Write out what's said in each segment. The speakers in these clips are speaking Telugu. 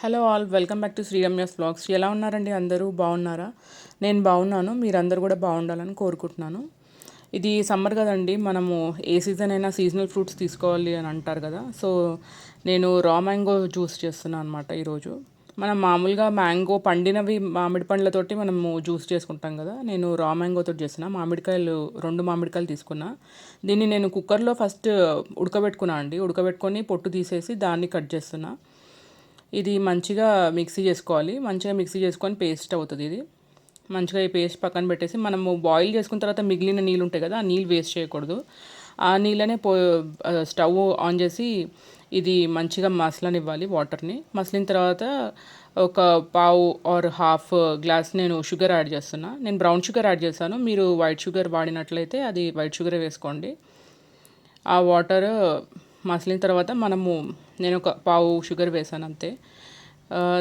Hello all, welcome back to Sriramya's vlogs. ఎలా ఉన్నారండి? అందరూ బాగున్నారా? నేను బాగున్నాను. మీరందరూ కూడా బాగుండాలని కోరుకుంటున్నాను. ఇది సమ్మర్ కదండి, మనము ఏ సీజన్ అయినా సీజనల్ ఫ్రూట్స్ తీసుకోవాలి అని అంటారు కదా. సో నేను రా మ్యాంగో జ్యూస్ చేస్తున్నాను అనమాట ఈరోజు. మనం మామూలుగా మ్యాంగో పండినవి మామిడి పండ్లతోటి మనము జ్యూస్ చేసుకుంటాం కదా. నేను రా మ్యాంగోతో చేసిన మామిడికాయలు 2 మామిడికాయలు తీసుకున్నా. దీన్ని నేను కుక్కర్లో ఫస్ట్ ఉడకబెట్టుకున్నా అండి. ఉడకబెట్టుకొని పొట్టు తీసేసి దాన్ని కట్ చేస్తున్నా. ఇది మంచిగా మిక్సీ చేసుకోవాలి. మంచిగా మిక్సీ చేసుకొని పేస్ట్ అవుతుంది ఇది. మంచిగా ఈ పేస్ట్ పక్కన పెట్టేసి మనము బాయిల్ చేసుకున్న తర్వాత మిగిలిన నీళ్ళు ఉంటాయి కదా, ఆ నీళ్ళు వేస్ట్ చేయకూడదు. ఆ నీళ్ళనే స్టవ్ ఆన్ చేసి ఇది మంచిగా మసలనివ్వాలి. వాటర్ని మసిలిన తర్వాత ఒక పావు ఆర్ హాఫ్ గ్లాస్ నేను షుగర్ యాడ్ చేస్తున్నా. నేను బ్రౌన్ షుగర్ యాడ్ చేశాను. మీరు వైట్ షుగర్ వాడినట్లయితే అది వైట్ షుగరే వేసుకోండి. ఆ వాటర్ మసిలిన తర్వాత నేను ఒక పావు షుగర్ వేసాను అంతే.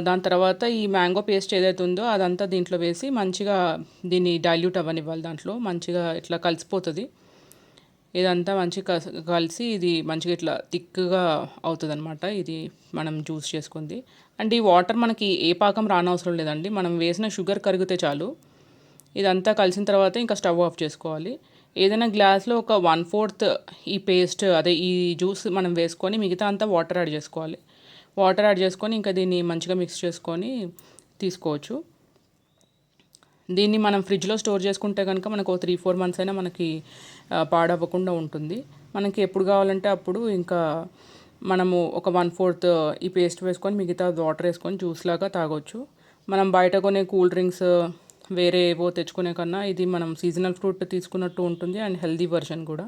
దాని తర్వాత ఈ మ్యాంగో పేస్ట్ ఏదైతే ఉందో అదంతా దీంట్లో వేసి మంచిగా దీన్ని డైల్యూట్ అవ్వనివ్వాలి. దాంట్లో మంచిగా ఇట్లా కలిసిపోతుంది. ఇదంతా మంచిగా కలిసి ఇది మంచిగా ఇట్లా థిక్గా అవుతుంది అనమాట. ఇది మనం జ్యూస్ చేసుకుంది. అండ్ ఈ వాటర్ మనకి ఏ పాకం రానవసరం లేదండి. మనం వేసిన షుగర్ కరిగితే చాలు. ఇదంతా కలిసిన తర్వాత ఇంకా స్టవ్ ఆఫ్ చేసుకోవాలి. ఏదైనా గ్లాస్లో ఒక 1/4 ఈ పేస్ట్ అదే ఈ జ్యూస్ మనం వేసుకొని మిగతా అంతా వాటర్ యాడ్ చేసుకోవాలి. వాటర్ యాడ్ చేసుకొని ఇంకా దీన్ని మంచిగా మిక్స్ చేసుకొని తీసుకోవచ్చు. దీన్ని మనం ఫ్రిడ్జ్లో స్టోర్ చేసుకుంటే కనుక మనకు 3-4 మంత్స్ అయినా మనకి పాడవ్వకుండా ఉంటుంది. మనకి ఎప్పుడు కావాలంటే అప్పుడు ఇంకా మనము ఒక 1/4 ఈ పేస్ట్ వేసుకొని మిగతా వాటర్ వేసుకొని జ్యూస్ లాగా తాగొచ్చు. మనం బయట కొనే కూల్ డ్రింక్స్ వేరే ఏవో తెచ్చుకునే కన్నా ఇది మనం సీజనల్ ఫ్రూట్ తీసుకున్నట్టు ఉంటుంది అండ్ హెల్దీ వర్షన్ కూడా.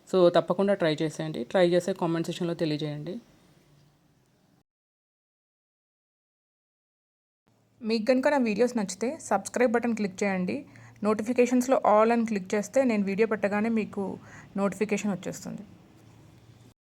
సో తప్పకుండా ట్రై చేసేయండి. ట్రై చేసే కామెంట్ సెక్షన్లో తెలియజేయండి. మీకు కనుక నా వీడియోస్ నచ్చితే సబ్స్క్రైబ్ బటన్ క్లిక్ చేయండి. నోటిఫికేషన్స్లో ఆల్ అని క్లిక్ చేస్తే నేను వీడియో పెట్టగానే మీకు నోటిఫికేషన్ వచ్చేస్తుంది.